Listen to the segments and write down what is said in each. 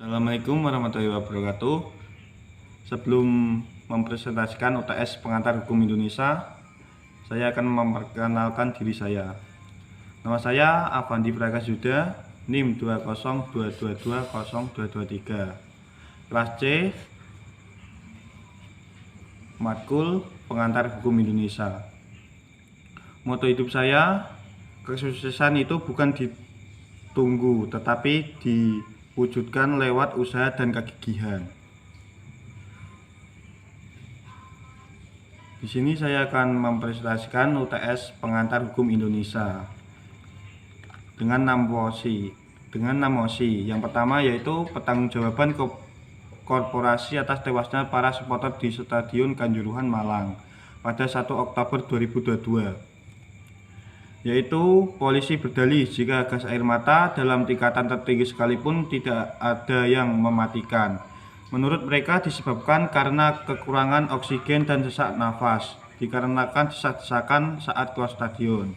Assalamualaikum warahmatullahi wabarakatuh. Sebelum mempresentasikan UTS Pengantar Hukum Indonesia, saya akan memperkenalkan diri saya. Nama saya Avandi Prakasudha, NIM 202220223. Kelas C, Matkul Pengantar Hukum Indonesia. Moto hidup saya, kesuksesan itu bukan ditunggu, tetapi diwujudkan lewat usaha dan kegigihan. Di sini saya akan mempresentasikan UTS Pengantar Hukum Indonesia dengan 6 mosi. Yang pertama yaitu pertanggungjawaban korporasi atas tewasnya para supporter di Stadion Kanjuruhan Malang pada 1 Oktober 2022. Yaitu polisi berdalih jika gas air mata dalam tingkatan tertinggi sekalipun tidak ada yang mematikan. Menurut mereka disebabkan karena kekurangan oksigen dan sesak nafas, dikarenakan desak-desakan saat keluar stadion.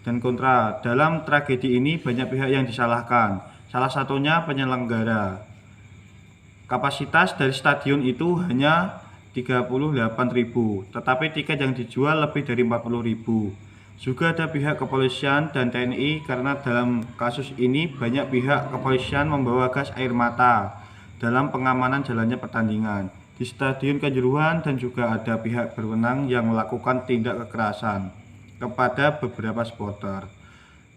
Dan kontra, dalam tragedi ini banyak pihak yang disalahkan, salah satunya penyelenggara. Kapasitas dari stadion itu hanya 38.000, tetapi tiket yang dijual lebih dari 40.000. Juga ada pihak kepolisian dan TNI karena dalam kasus ini banyak pihak kepolisian membawa gas air mata dalam pengamanan jalannya pertandingan di Stadion Kanjuruhan, dan juga ada pihak berwenang yang melakukan tindak kekerasan kepada beberapa supporter.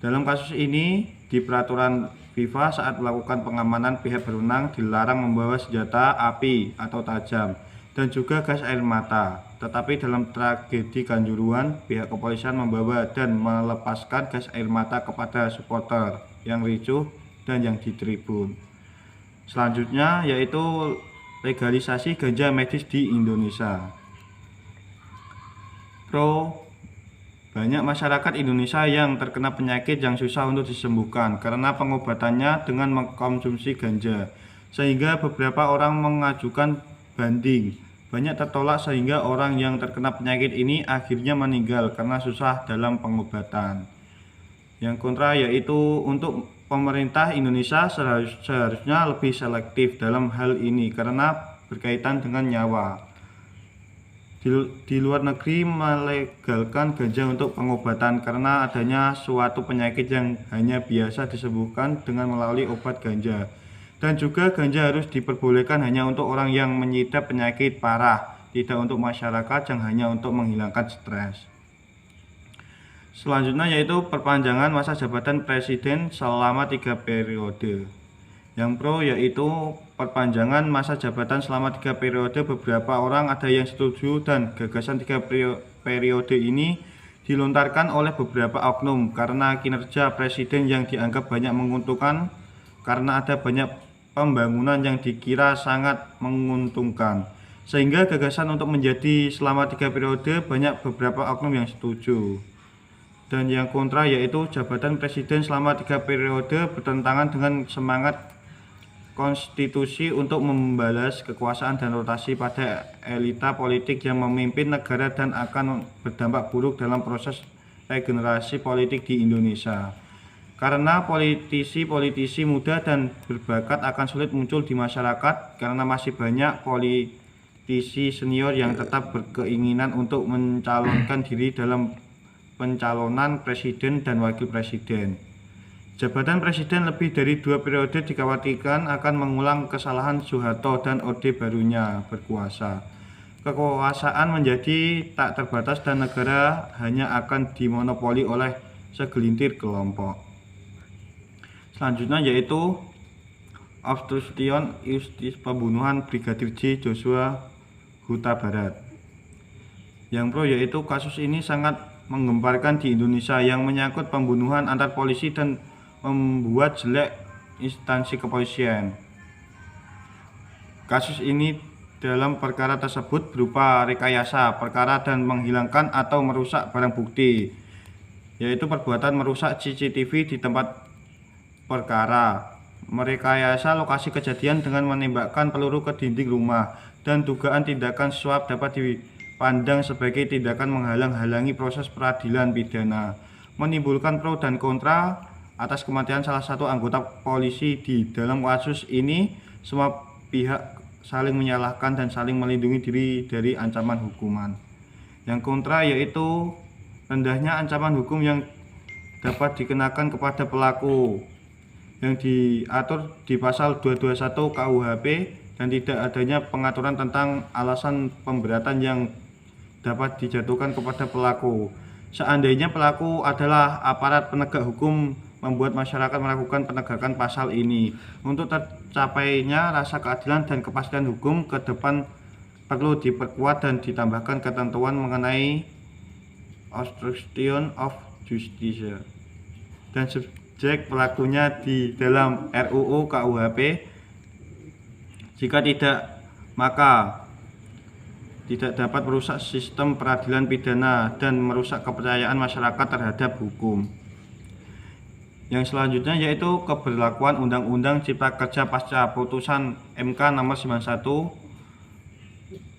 Dalam kasus ini di peraturan FIFA saat melakukan pengamanan pihak berwenang dilarang membawa senjata api atau tajam dan juga gas air mata. Tetapi dalam tragedi Kanjuruhan, pihak kepolisian membawa dan melepaskan gas air mata kepada supporter yang ricuh dan yang di tribun. Selanjutnya yaitu legalisasi ganja medis di Indonesia. Pro, banyak masyarakat Indonesia yang terkena penyakit yang susah untuk disembuhkan karena pengobatannya dengan mengkonsumsi ganja, sehingga beberapa orang mengajukan banding. Banyak tertolak sehingga orang yang terkena penyakit ini akhirnya meninggal karena susah dalam pengobatan. Yang kontra yaitu untuk pemerintah Indonesia seharusnya lebih selektif dalam hal ini karena berkaitan dengan nyawa. Di luar negeri melegalkan ganja untuk pengobatan karena adanya suatu penyakit yang hanya biasa disembuhkan dengan melalui obat ganja. Dan juga ganja harus diperbolehkan hanya untuk orang yang mengidap penyakit parah, tidak untuk masyarakat yang hanya untuk menghilangkan stres. Selanjutnya yaitu perpanjangan masa jabatan presiden selama 3 periode. Yang pro yaitu perpanjangan masa jabatan selama 3 periode. Beberapa orang ada yang setuju dan gagasan 3 periode ini dilontarkan oleh beberapa oknum karena kinerja presiden yang dianggap banyak menguntungkan, karena ada banyak pembangunan yang dikira sangat menguntungkan, sehingga gagasan untuk menjadi selama 3 periode banyak beberapa oknum yang setuju. Dan yang kontra yaitu jabatan presiden selama 3 periode bertentangan dengan semangat konstitusi untuk membalas kekuasaan dan rotasi pada elita politik yang memimpin negara dan akan berdampak buruk dalam proses regenerasi politik di Indonesia. Karena politisi muda dan berbakat akan sulit muncul di masyarakat karena masih banyak politisi senior yang tetap berkeinginan untuk mencalonkan diri dalam pencalonan presiden dan wakil presiden. Jabatan presiden lebih dari 2 periode dikhawatirkan akan mengulang kesalahan Soeharto dan Orde Barunya berkuasa. Kekuasaan menjadi tak terbatas dan negara hanya akan dimonopoli oleh segelintir kelompok. Selanjutnya yaitu obstruction justice pembunuhan Brigadir J Joshua Huta Barat. Yang pro yaitu kasus ini sangat menggemparkan di Indonesia yang menyangkut pembunuhan antar polisi dan membuat jelek instansi kepolisian. Kasus ini dalam perkara tersebut berupa rekayasa perkara dan menghilangkan atau merusak barang bukti, yaitu perbuatan merusak CCTV di tempat perkara, merekayasa lokasi kejadian dengan menembakkan peluru ke dinding rumah, dan dugaan tindakan suap dapat dipandang sebagai tindakan menghalang-halangi proses peradilan pidana. Menimbulkan pro dan kontra atas kematian salah satu anggota polisi di dalam kasus ini semua pihak saling menyalahkan dan saling melindungi diri dari ancaman hukuman. Yang kontra yaitu rendahnya ancaman hukum yang dapat dikenakan kepada pelaku yang diatur di pasal 221 KUHP dan tidak adanya pengaturan tentang alasan pemberatan yang dapat dijatuhkan kepada pelaku. Seandainya pelaku adalah aparat penegak hukum, membuat masyarakat melakukan penegakan pasal ini. Untuk tercapainya rasa keadilan dan kepastian hukum ke depan perlu diperkuat dan ditambahkan ketentuan mengenai obstruction of justice dan subjek pelakunya di dalam RUU KUHP. Jika tidak, maka tidak dapat merusak sistem peradilan pidana dan merusak kepercayaan masyarakat terhadap hukum. Yang selanjutnya yaitu keberlakuan Undang-Undang Cipta Kerja pasca putusan MK nomor 91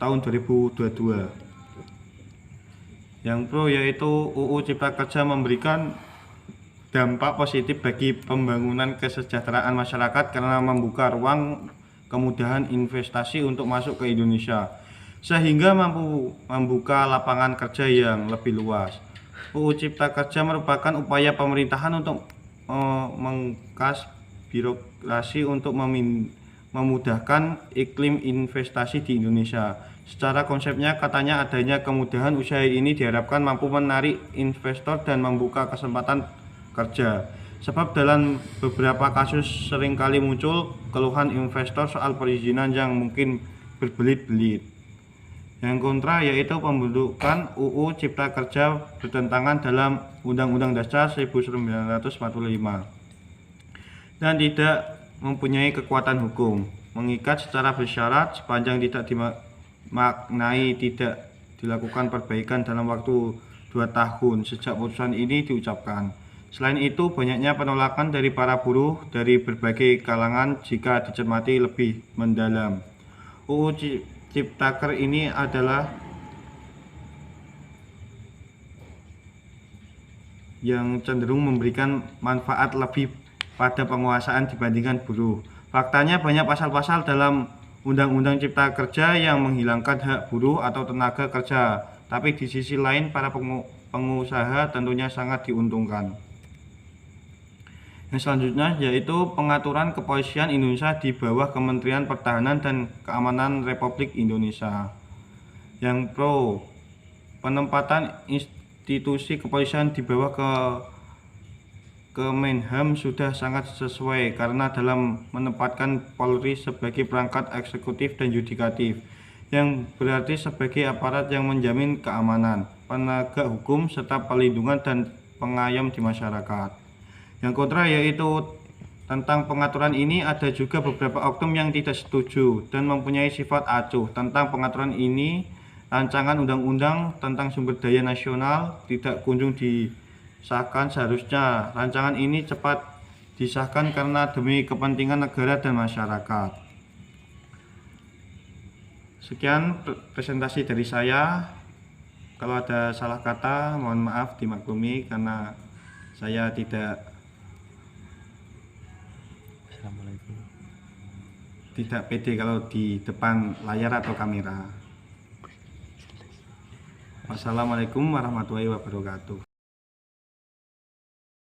tahun 2022. Yang pro yaitu UU Cipta Kerja memberikan dampak positif bagi pembangunan kesejahteraan masyarakat karena membuka ruang kemudahan investasi untuk masuk ke Indonesia, sehingga mampu membuka lapangan kerja yang lebih luas. UU Cipta Kerja merupakan upaya pemerintahan untuk mengkas birokrasi untuk memudahkan iklim investasi di Indonesia. Secara konsepnya katanya adanya kemudahan usaha ini diharapkan mampu menarik investor dan membuka kesempatan kerja. Sebab dalam beberapa kasus seringkali muncul keluhan investor soal perizinan yang mungkin berbelit-belit. Yang kontra yaitu pembentukan UU Cipta Kerja bertentangan dalam Undang-Undang Dasar 1945 dan tidak mempunyai kekuatan hukum, mengikat secara bersyarat sepanjang tidak dimaknai tidak dilakukan perbaikan dalam waktu 2 tahun sejak putusan ini diucapkan. Selain itu, banyaknya penolakan dari para buruh dari berbagai kalangan jika dicermati lebih mendalam. UU Ciptaker ini adalah yang cenderung memberikan manfaat lebih pada penguasaan dibandingkan buruh. Faktanya banyak pasal-pasal dalam Undang-Undang Cipta Kerja yang menghilangkan hak buruh atau tenaga kerja, tapi di sisi lain para pengusaha tentunya sangat diuntungkan. Yang selanjutnya yaitu pengaturan kepolisian Indonesia di bawah Kementerian Pertahanan dan Keamanan Republik Indonesia. Yang pro, penempatan institusi kepolisian di bawah Kemenham sudah sangat sesuai karena dalam menempatkan Polri sebagai perangkat eksekutif dan yudikatif, yang berarti sebagai aparat yang menjamin keamanan, penegak hukum, serta perlindungan dan pengayom di masyarakat. Yang kontra yaitu tentang pengaturan ini ada juga beberapa oknum yang tidak setuju dan mempunyai sifat acuh tentang pengaturan ini. Rancangan undang-undang tentang sumber daya nasional tidak kunjung disahkan. Seharusnya rancangan ini cepat disahkan karena demi kepentingan negara dan masyarakat. Sekian presentasi dari saya. Kalau ada salah kata mohon maaf dimaklumi karena saya tidak pede kalau di depan layar atau kamera. Wassalamualaikum warahmatullahi wabarakatuh.